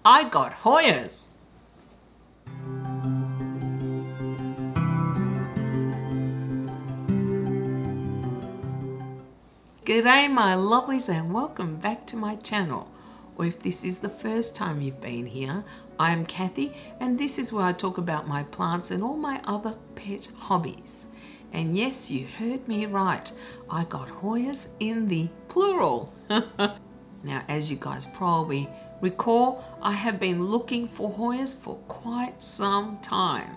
I got Hoyas. G'day my lovelies and welcome back to my channel. Or if this is the first time you've been here, I am Kathy and this is where I talk about my plants and all my other pet hobbies. And yes, you heard me right, I got Hoyas in the plural. Now as you guys probably recall, I have been looking for Hoyas for quite some time.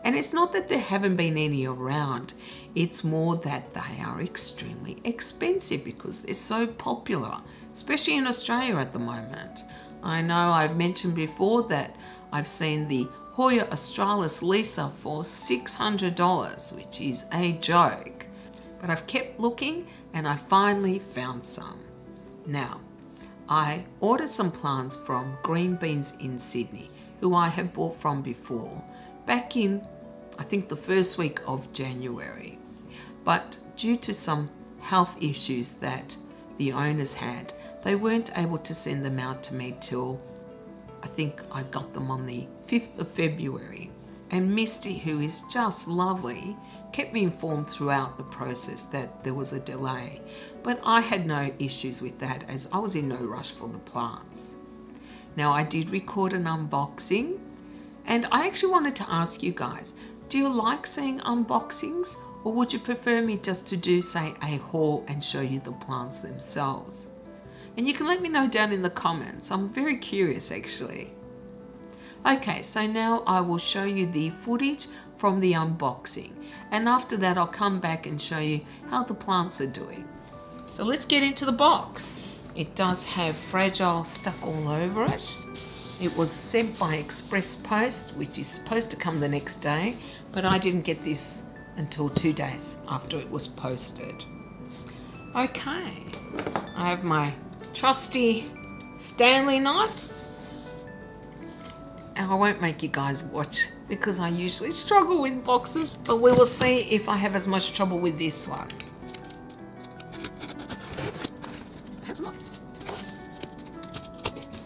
And it's not that there haven't been any around, it's more that they are extremely expensive because they're so popular, especially in Australia at the moment. I know I've mentioned before that I've seen the Hoya australis lisa for $600, which is a joke. But I've kept looking and I finally found some. Now, I ordered some plants from Greenbeanz in Sydney, who I have bought from before, back in, I think, the first week of January. But due to some health issues that the owners had, they weren't able to send them out to me till, I think I got them on the 5th of February. And Misty, who is just lovely, kept me informed throughout the process that there was a delay. But I had no issues with that as I was in no rush for the plants. Now I did record an unboxing and I actually wanted to ask you guys, do you like seeing unboxings or would you prefer me just to do, say, a haul and show you the plants themselves? And you can let me know down in the comments. I'm very curious actually. Okay, so now I will show you the footage from the unboxing. And after that, I'll come back and show you how the plants are doing. So let's get into the box. It does have Fragile stuck all over it. It was sent by express post, which is supposed to come the next day, but I didn't get this until 2 days after it was posted. Okay, I have my trusty Stanley knife. And I won't make you guys watch because I usually struggle with boxes, but we will see if I have as much trouble with this one. Perhaps not.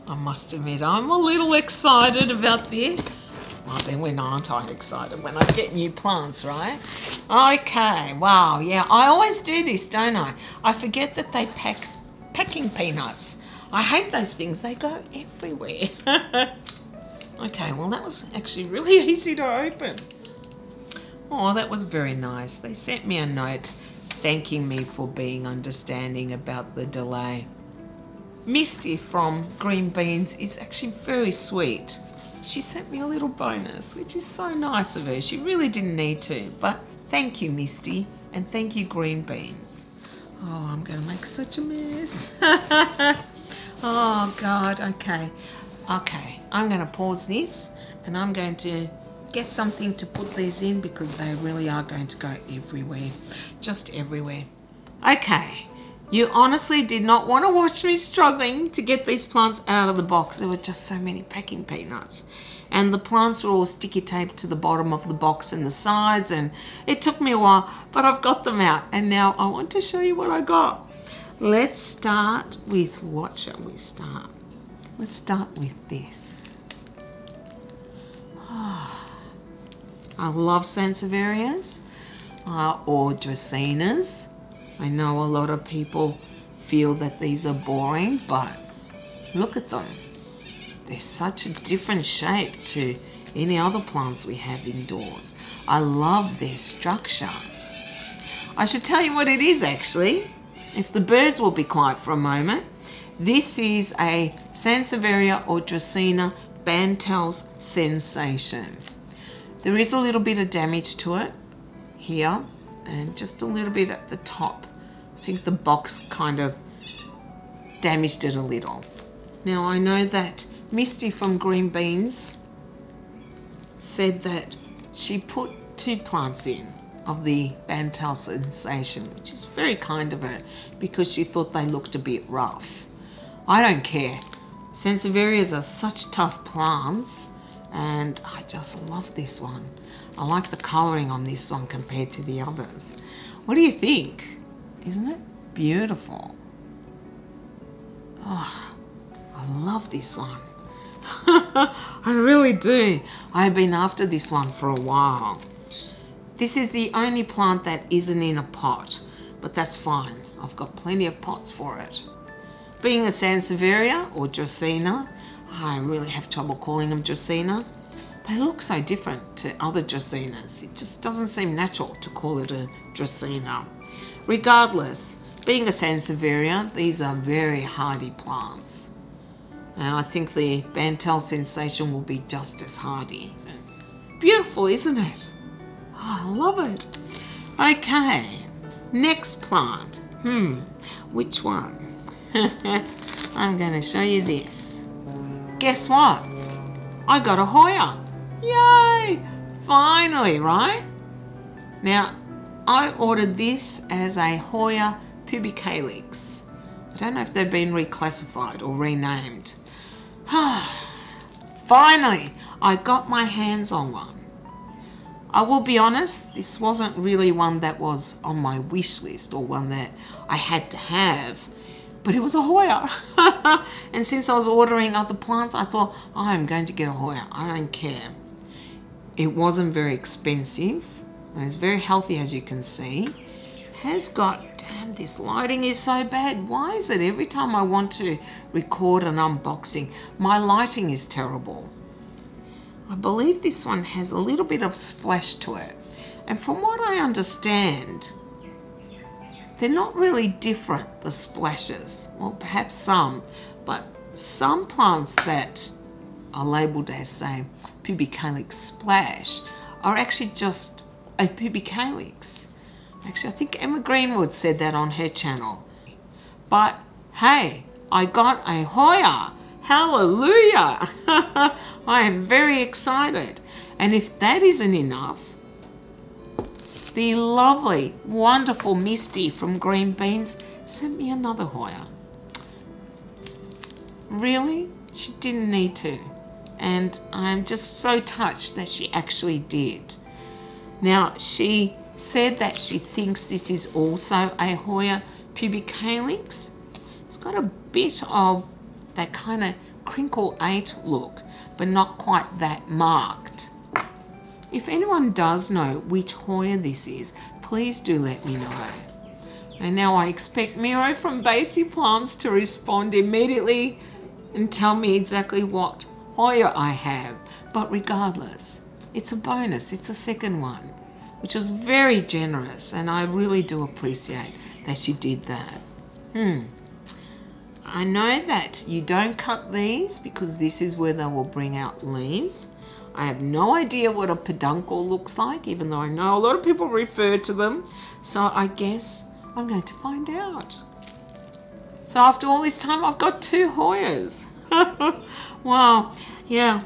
I must admit, I'm a little excited about this. Well, then when aren't I excited? When I get new plants, right? Okay, wow, yeah, I always do this, don't I? I forget that they pack packing peanuts. I hate those things, they go everywhere. Okay, well that was actually really easy to open. Oh, that was very nice. They sent me a note thanking me for being understanding about the delay. Misty from Greenbeanz is actually very sweet. She sent me a little bonus, which is so nice of her. She really didn't need to, but thank you, Misty, and thank you, Greenbeanz. Oh, I'm gonna make such a mess. Oh God, okay. Okay, I'm gonna pause this and I'm going to get something to put these in because they really are going to go everywhere, just everywhere. Okay. You honestly did not want to watch me struggling to get these plants out of the box. There were just so many packing peanuts. And the plants were all sticky taped to the bottom of the box and the sides, and it took me a while, but I've got them out. And now I want to show you what I got. Let's start with, what shall we start? Let's start with this. Oh, I love Sansevierias or Dracaenas. I know a lot of people feel that these are boring, but look at them. They're such a different shape to any other plants we have indoors. I love their structure. I should tell you what it is actually, if the birds will be quiet for a moment. This is a Sansevieria or Dracaena Bantel's Sensation. There is a little bit of damage to it here and just a little bit at the top. I think the box kind of damaged it a little. Now I know that Misty from Greenbeanz said that she put 2 plants in of the Bantel Sensation, which is very kind of her because she thought they looked a bit rough. I don't care. Sansevierias are such tough plants and I just love this one. I like the colouring on this one compared to the others. What do you think? Isn't it beautiful? Oh, I love this one. I really do. I've been after this one for a while. This is the only plant that isn't in a pot, but that's fine. I've got plenty of pots for it. Being a Sansevieria or Dracaena, I really have trouble calling them Dracaena. They look so different to other Dracaenas. It just doesn't seem natural to call it a Dracaena. Regardless, being a Sansevieria, these are very hardy plants. And I think the Bantel sensation will be just as hardy. Beautiful, isn't it? Oh, I love it. Okay, next plant. Which one? I'm going to show you this. Guess what? I got a Hoya. Yay! Finally, right? Now, I ordered this as a Hoya pubicalix. I don't know if they've been reclassified or renamed. Finally, I got my hands on one. I will be honest, this wasn't really one that was on my wish list or one that I had to have, but it was a Hoya. And since I was ordering other plants, I thought, I'm going to get a Hoya. I don't care. It wasn't very expensive. It's very healthy, as you can see. It has got, damn, this lighting is so bad. Why is it every time I want to record an unboxing, my lighting is terrible? I believe this one has a little bit of splash to it. And from what I understand, they're not really different, the splashes. Well, perhaps some, but some plants that are labelled as, say, pubicalix splash are actually just a pubicalix. Actually, I think Emma Greenwood said that on her channel. But hey, I got a Hoya. Hallelujah! I am very excited. And if that isn't enough, the lovely, wonderful Misty from Greenbeanz sent me another Hoya. Really? She didn't need to. And I'm just so touched that she actually did. Now, she said that she thinks this is also a Hoya pubicalix. It's got a bit of that kind of crinkle 8 look, but not quite that marked. If anyone does know which Hoya this is, please do let me know. And now I expect Miro from Basic Plants to respond immediately and tell me exactly what Hoya I have. But regardless, it's a bonus, it's a second one, which was very generous, and I really do appreciate that she did that. I know that you don't cut these because this is where they will bring out leaves. I have no idea what a peduncle looks like, even though I know a lot of people refer to them. So I guess I'm going to find out. So after all this time, I've got 2 Hoyas. Wow, yeah.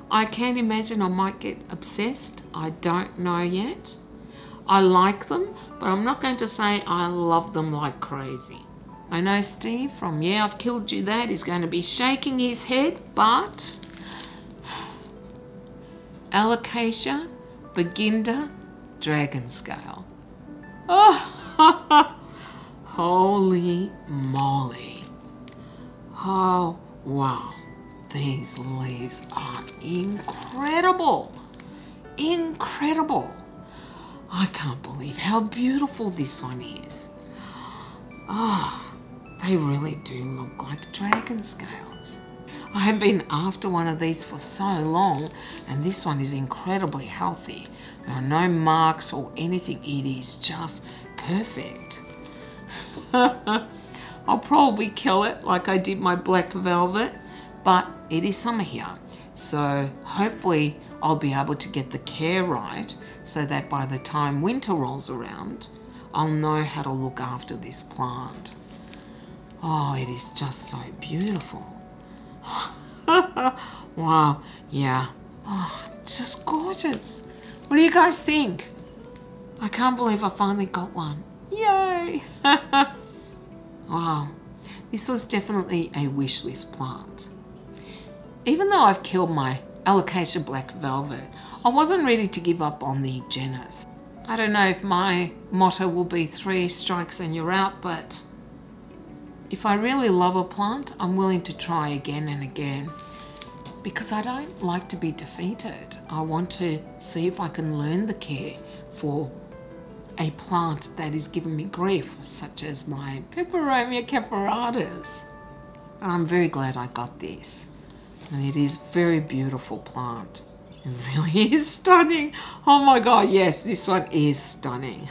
I can't imagine I might get obsessed. I don't know yet. I like them, but I'm not going to say I love them like crazy. I know Steve from Yeah, I've Killed You That is going to be shaking his head, but Alocasia, baginda, dragon scale. Oh, holy moly. Oh, wow. These leaves are incredible. Incredible. I can't believe how beautiful this one is. Oh, they really do look like dragon scales. I have been after one of these for so long, and this one is incredibly healthy. There are no marks or anything. It is just perfect. I'll probably kill it like I did my black velvet, but it is summer here. So hopefully I'll be able to get the care right so that by the time winter rolls around, I'll know how to look after this plant. Oh, it is just so beautiful. Wow, yeah. Oh, just gorgeous. What do you guys think? I can't believe I finally got one. Yay! Wow, this was definitely a wish list plant. Even though I've killed my Alocasia black velvet, I wasn't ready to give up on the genus. I don't know if my motto will be 3 strikes and you're out, but if I really love a plant, I'm willing to try again and again. because I don't like to be defeated. I want to see if I can learn the care for a plant that is giving me grief, such as my Peperomia caparatus. And I'm very glad I got this. And it is a very beautiful plant. It really is stunning. Oh my God, yes, this one is stunning.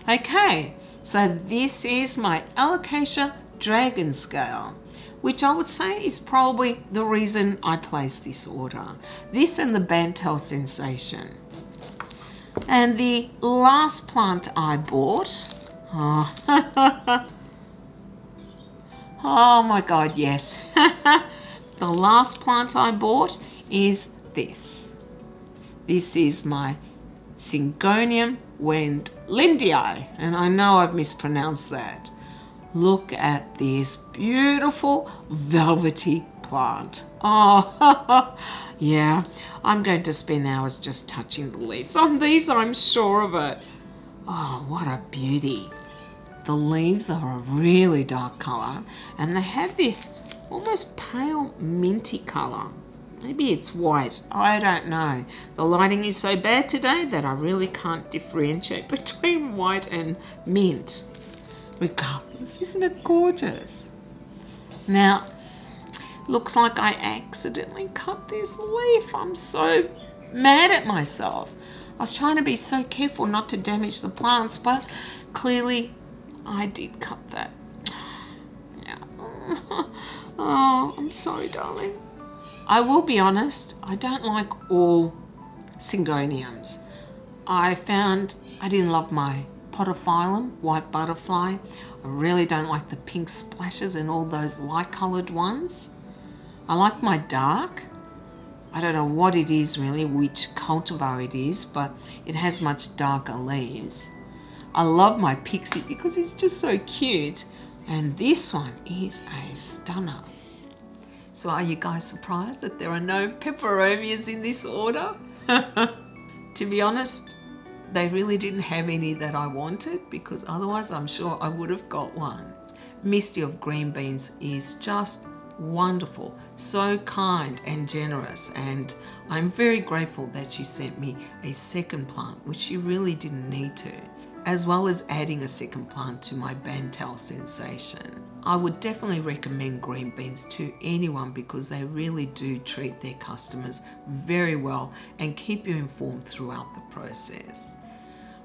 Okay, so this is my Alocasia dragon scale, which I would say is probably the reason I placed this order. This and the Bantel sensation. And the last plant I bought, oh, oh my God, yes. The last plant I bought is this. This is my Syngonium wendlandii, and I know I've mispronounced that. Look at this beautiful velvety plant. Oh, yeah, I'm going to spend hours just touching the leaves on these, I'm sure of it. Oh, what a beauty. The leaves are a really dark colour, and they have this almost pale minty colour. Maybe it's white, I don't know. The lighting is so bad today that I really can't differentiate between white and mint. Regardless, isn't it gorgeous? Now, looks like I accidentally cut this leaf. I'm so mad at myself. I was trying to be so careful not to damage the plants, but clearly I did cut that. Yeah. Oh, I'm sorry, darling. I will be honest, I don't like all Syngoniums. I found I didn't love my potophyllum, white butterfly. I really don't like the pink splashes and all those light coloured ones. I like my dark. I don't know what it is really, which cultivar it is, but it has much darker leaves. I love my pixie because it's just so cute. And this one is a stunner. So are you guys surprised that there are no Peperomias in this order? To be honest, they really didn't have any that I wanted, because otherwise I'm sure I would have got one. Misty of Greenbeanz is just wonderful, so kind and generous, and I'm very grateful that she sent me a second plant, which she really didn't need to, as well as adding a second plant to my Bantel sensation. I would definitely recommend Greenbeanz to anyone because they really do treat their customers very well and keep you informed throughout the process.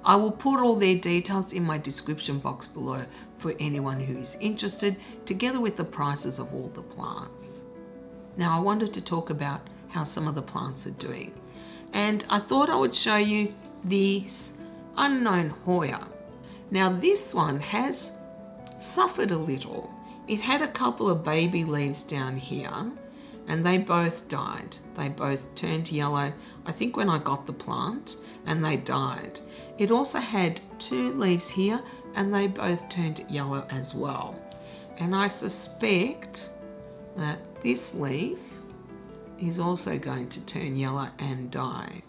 I will put all their details in my description box below for anyone who is interested, together with the prices of all the plants. Now I wanted to talk about how some of the plants are doing, and I thought I would show you this unknown Hoya. Now this one has suffered a little. It had a couple of baby leaves down here and they both died. They both turned yellow, I think when I got the plant, and they died. It also had 2 leaves here and they both turned yellow as well. And I suspect that this leaf is also going to turn yellow and die.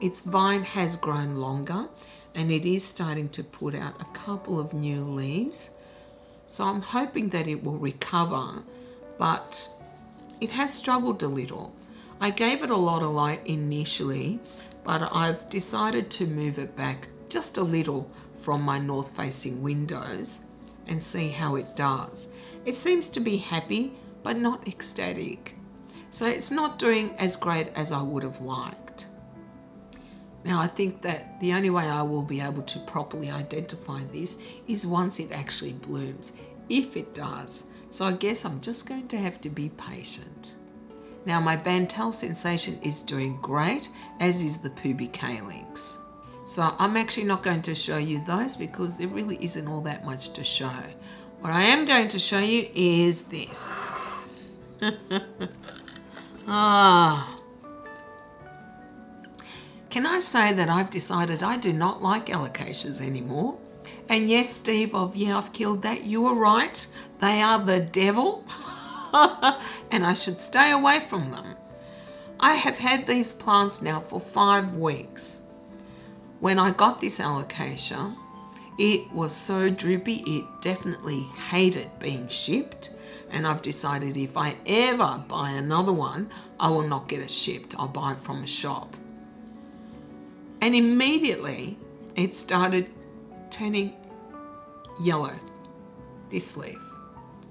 Its vine has grown longer and it is starting to put out a couple of new leaves. So I'm hoping that it will recover, but it has struggled a little. I gave it a lot of light initially, but I've decided to move it back just a little from my north-facing windows and see how it does. It seems to be happy, but not ecstatic. So it's not doing as great as I would have liked. Now I think that the only way I will be able to properly identify this is once it actually blooms, if it does. So I guess I'm just going to have to be patient. Now my Bantel sensation is doing great, as is the pubicalix. So I'm actually not going to show you those because there really isn't all that much to show. What I am going to show you is this. Can I say that I've decided I do not like alocasias anymore? And yes, Steve, I've killed that. You were right. They are the devil. And I should stay away from them. I have had these plants now for 5 weeks. When I got this alocasia, it was so droopy, it definitely hated being shipped. And I've decided if I ever buy another one, I will not get it shipped. I'll buy it from a shop. And immediately it started turning yellow, this leaf,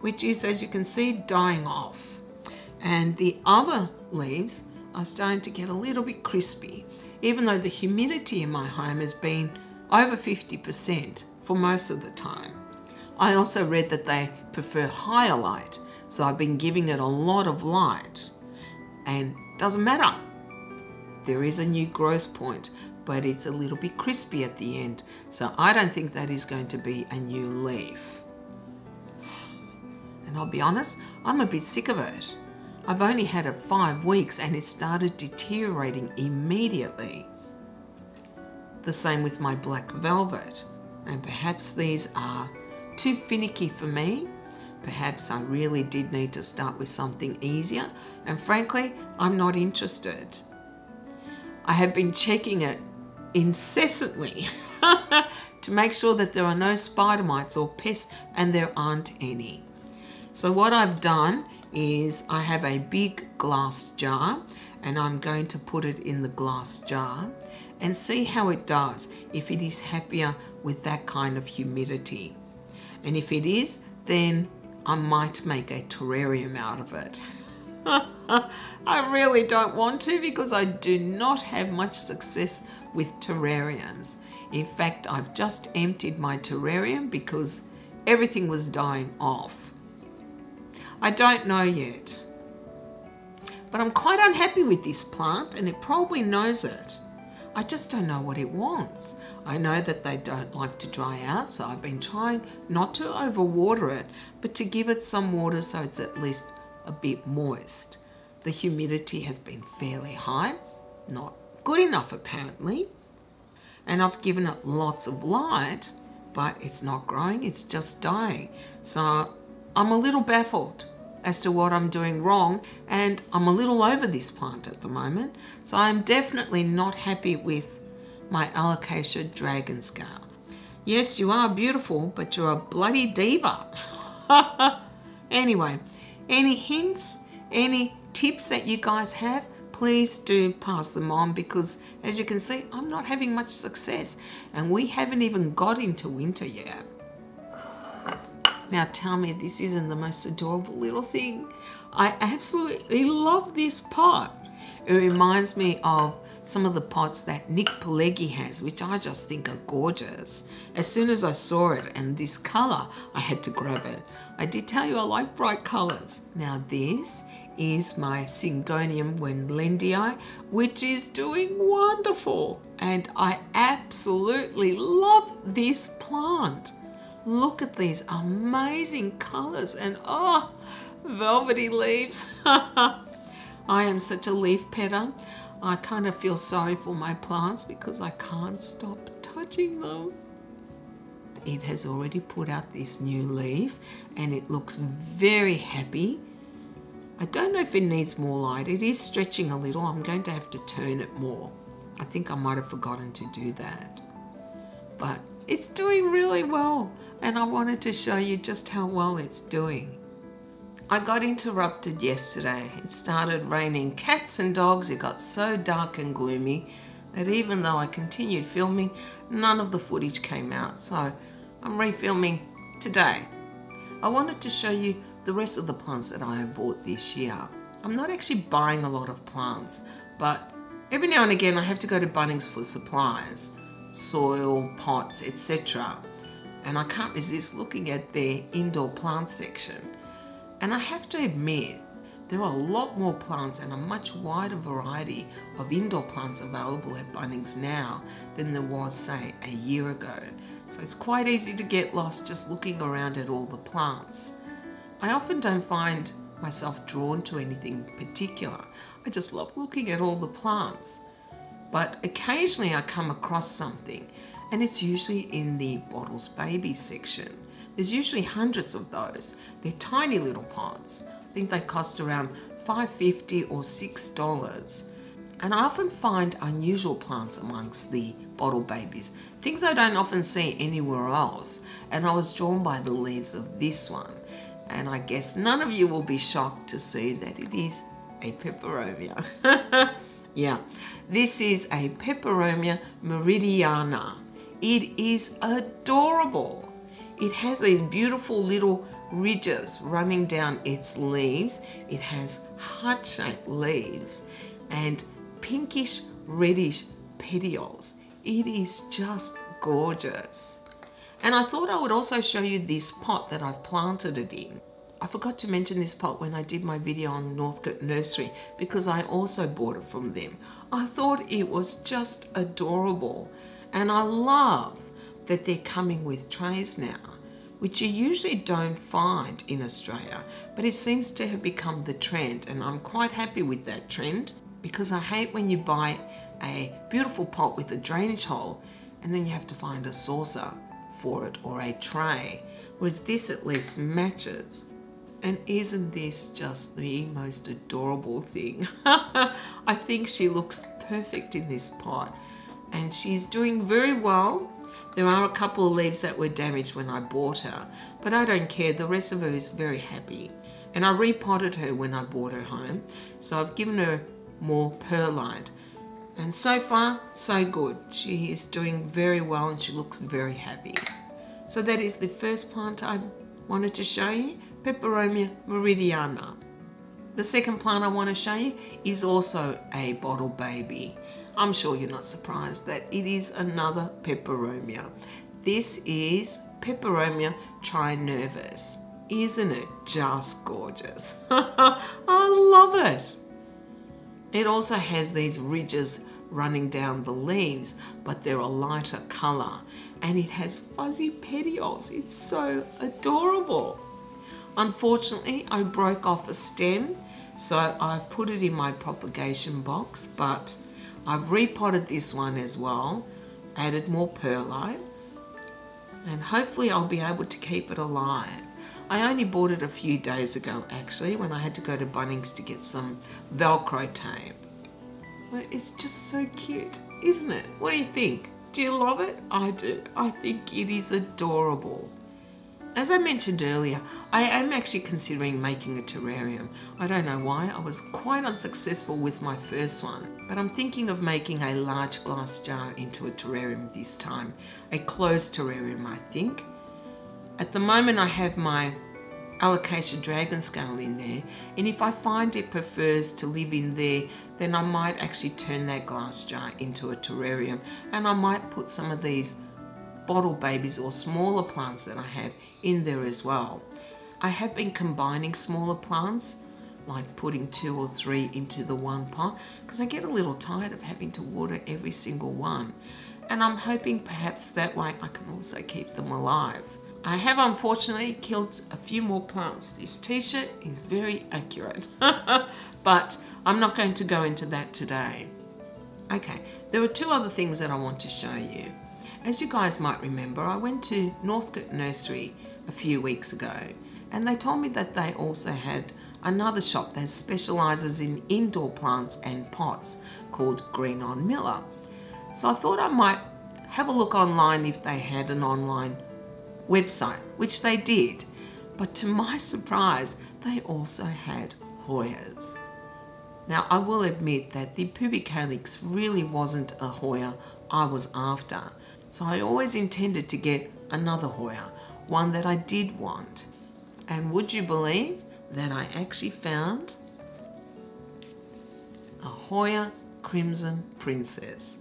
which is, as you can see, dying off. And the other leaves are starting to get a little bit crispy, even though the humidity in my home has been over 50% for most of the time. I also read that they prefer higher light, so I've been giving it a lot of light, and doesn't matter. There is a new growth point, but it's a little bit crispy at the end, so I don't think that is going to be a new leaf. And I'll be honest, I'm a bit sick of it. I've only had it 5 weeks and it started deteriorating immediately. The same with my black velvet, and perhaps these are too finicky for me. Perhaps I really did need to start with something easier, and frankly, I'm not interested. I have been checking it incessantly to make sure that there are no spider mites or pests, and there aren't any. So what I've done is I have a big glass jar, and I'm going to put it in the glass jar and see how it does, if it is happier with that kind of humidity. And if it is, then I might make a terrarium out of it. I really don't want to, because I do not have much success with terrariums. In fact, I've just emptied my terrarium because everything was dying off. I don't know yet, but I'm quite unhappy with this plant, and it probably knows it. I just don't know what it wants. I know that they don't like to dry out, so I've been trying not to overwater it, but to give it some water so it's at least a bit moist. The humidity has been fairly high, not good enough apparently, and I've given it lots of light, but it's not growing, it's just dying. So I'm a little baffled as to what I'm doing wrong, and I'm a little over this plant at the moment, so I'm definitely not happy with my Alocasia dragon scale. Yes, you are beautiful, but you're a bloody diva. Anyway, any hints, any tips that you guys have, please do pass them on, because as you can see, I'm not having much success, and we haven't even got into winter yet. Now tell me this isn't the most adorable little thing. I absolutely love this pot. It reminds me of some of the pots that Nick Pileggi has, which I just think are gorgeous. As soon as I saw it and this color, I had to grab it. I did tell you I like bright colors. Now this is my Syngonium wendlandii, which is doing wonderful. And I absolutely love this plant. Look at these amazing colors, and oh, velvety leaves. I am such a leaf petter. I kind of feel sorry for my plants because I can't stop touching them. It has already put out this new leaf and it looks very happy. I don't know if it needs more light. It is stretching a little. I'm going to have to turn it more. I think I might have forgotten to do that. But it's doing really well, and I wanted to show you just how well it's doing. I got interrupted yesterday. It started raining cats and dogs. It got so dark and gloomy that even though I continued filming, none of the footage came out. So I'm refilming today. I wanted to show you the rest of the plants that I have bought this year. I'm not actually buying a lot of plants, but every now and again I have to go to Bunnings for supplies. Soil, pots, etc. And I can't resist looking at their indoor plant section. And I have to admit, there are a lot more plants and a much wider variety of indoor plants available at Bunnings now than there was, say, a year ago. So it's quite easy to get lost just looking around at all the plants. I often don't find myself drawn to anything particular. I just love looking at all the plants. But occasionally I come across something, and it's usually in the bottles baby section. There's usually hundreds of those. They're tiny little pots. I think they cost around $5.50 or $6. And I often find unusual plants amongst the bottle babies, things I don't often see anywhere else. And I was drawn by the leaves of this one. And I guess none of you will be shocked to see that it is a peperomia. Yeah, this is a Peperomia meridiana. It is adorable. It has these beautiful little ridges running down its leaves. It has heart-shaped leaves and pinkish reddish petioles. It is just gorgeous. And I thought I would also show you this pot that I've planted it in. I forgot to mention this pot when I did my video on Northcote Nursery because I also bought it from them. I thought it was just adorable, and I love that they're coming with trays now, which you usually don't find in Australia, but it seems to have become the trend, and I'm quite happy with that trend because I hate when you buy a beautiful pot with a drainage hole and then you have to find a saucer for it or a tray, whereas this at least matches. And isn't this just the most adorable thing? I think she looks perfect in this pot, and she's doing very well. There are a couple of leaves that were damaged when I bought her, but I don't care. The rest of her is very happy. And I repotted her when I brought her home, so I've given her more perlite. And so far, so good. She is doing very well and she looks very happy. So that is the first plant I wanted to show you, Peperomia meridiana. The second plant I want to show you is also a bottle baby. I'm sure you're not surprised that it is another Peperomia. This is Peperomia trinervis. Isn't it just gorgeous? I love it. It also has these ridges running down the leaves, but they're a lighter color, and it has fuzzy petioles. It's so adorable. Unfortunately, I broke off a stem, so I've put it in my propagation box, but I've repotted this one as well, added more perlite, and hopefully I'll be able to keep it alive. I only bought it a few days ago actually, when I had to go to Bunnings to get some Velcro tape. But it's just so cute, isn't it? What do you think? Do you love it? I do. I think it is adorable. As I mentioned earlier, I am actually considering making a terrarium. I don't know why, I was quite unsuccessful with my first one, but I'm thinking of making a large glass jar into a terrarium this time. A closed terrarium, I think. At the moment I have my Alocasia dragon scale in there, and if I find it prefers to live in there, then I might actually turn that glass jar into a terrarium, and I might put some of these bottle babies or smaller plants that I have in there as well. I have been combining smaller plants, like putting 2 or 3 into the one pot, because I get a little tired of having to water every single one, and I'm hoping perhaps that way I can also keep them alive. I have unfortunately killed a few more plants. This t-shirt is very accurate, but I'm not going to go into that today. Okay, there are 2 other things that I want to show you. As you guys might remember, I went to Northcote Nursery a few weeks ago, and they told me that they also had another shop that specialises in indoor plants and pots called Green on Miller. So I thought I might have a look online if they had an online website, which they did. But to my surprise, they also had Hoyas. Now, I will admit that the pubicalix really wasn't a Hoya I was after. So I always intended to get another Hoya, one that I did want. And would you believe that I actually found a Hoya Krimson Princess?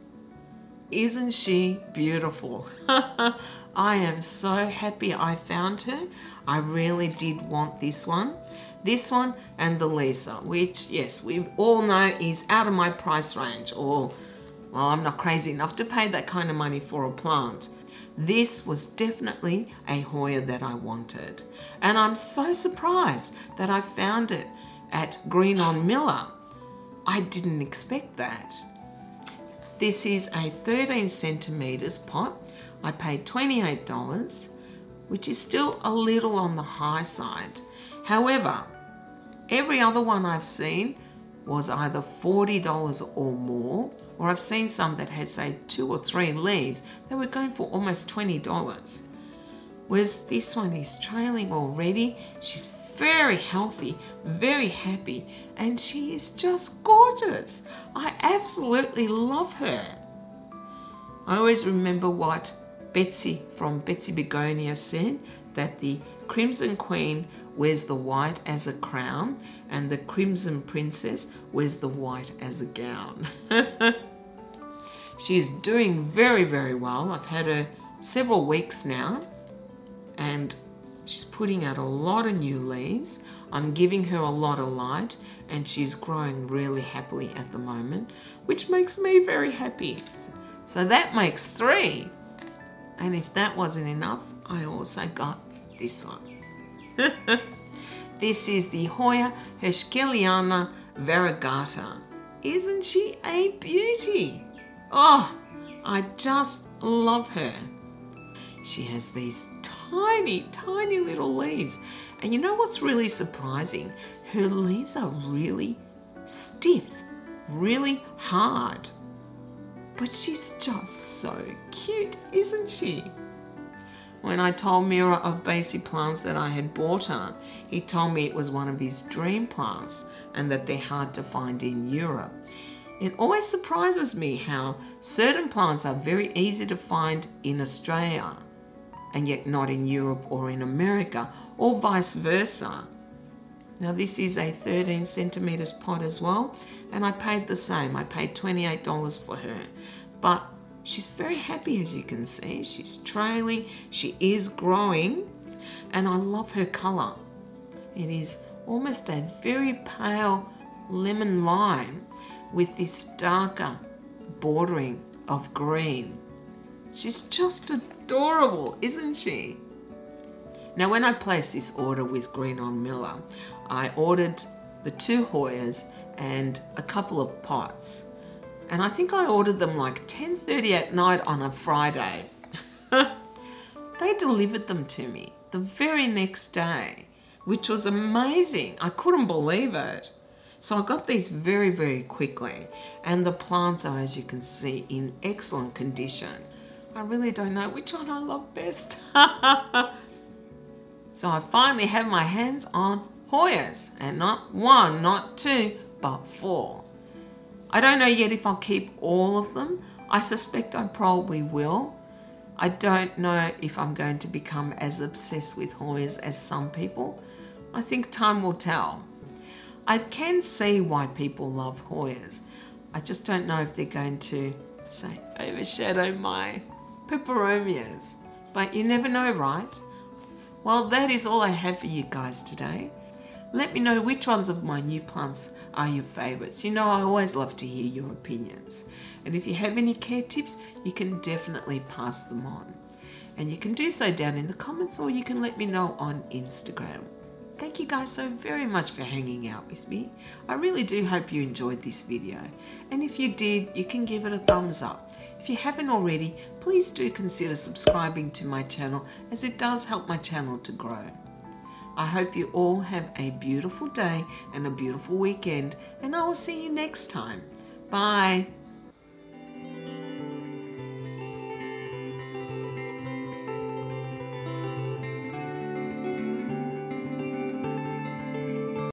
Isn't she beautiful? I am so happy I found her. I really did want this one. This one and the Lisa, which, yes, we all know is out of my price range, or well, I'm not crazy enough to pay that kind of money for a plant. This was definitely a Hoya that I wanted. And I'm so surprised that I found it at Green on Miller. I didn't expect that. This is a 13 centimeters pot. I paid $28, which is still a little on the high side. However, every other one I've seen was either $40 or more, or I've seen some that had, say, 2 or 3 leaves that were going for almost $20. Whereas this one is trailing already. She's very healthy, very happy, and she is just gorgeous. I absolutely love her. I always remember what Betsy from Betsy Begonia said, that the Crimson Queen wears the white as a crown and the Crimson Princess wears the white as a gown. She's doing very, very well. I've had her several weeks now and she's putting out a lot of new leaves. I'm giving her a lot of light and she's growing really happily at the moment, which makes me very happy. So that makes 3. And if that wasn't enough, I also got this one. This is the Hoya heuschkeliana variegate. Isn't she a beauty? Oh, I just love her. She has these tiny, tiny little leaves. And you know what's really surprising? Her leaves are really stiff, really hard. But she's just so cute, isn't she? When I told Mira of basic plants that I had bought her, he told me it was one of his dream plants and that they're hard to find in Europe. It always surprises me how certain plants are very easy to find in Australia and yet not in Europe or in America, or vice versa. Now this is a 13 centimeters pot as well, and I paid the same. I paid $28 for her, but she's very happy, as you can see. She's trailing, she is growing, and I love her color. It is almost a very pale lemon lime with this darker bordering of green. She's just adorable, isn't she? Now when I placed this order with Green on Miller, I ordered the 2 Hoyas and a couple of pots. And I think I ordered them like 10:30 at night on a Friday. They delivered them to me the very next day, which was amazing. I couldn't believe it. So I got these very, very quickly. And the plants are, as you can see, in excellent condition. I really don't know which one I love best. So I finally have my hands on Hoyas, and not 1, not 2, but 4. I don't know yet if I'll keep all of them. I suspect I probably will. I don't know if I'm going to become as obsessed with Hoyas as some people. I think time will tell. I can see why people love Hoyas. I just don't know if they're going to, say, overshadow my Peperomias. But you never know, right? Well, that is all I have for you guys today. Let me know which ones of my new plants are your favorites. You know, I always love to hear your opinions. And if you have any care tips, you can definitely pass them on. And you can do so down in the comments, or you can let me know on Instagram. Thank you guys so very much for hanging out with me. I really do hope you enjoyed this video. And if you did, you can give it a thumbs up. If you haven't already, please do consider subscribing to my channel, as it does help my channel to grow. I hope you all have a beautiful day and a beautiful weekend, and I will see you next time. Bye.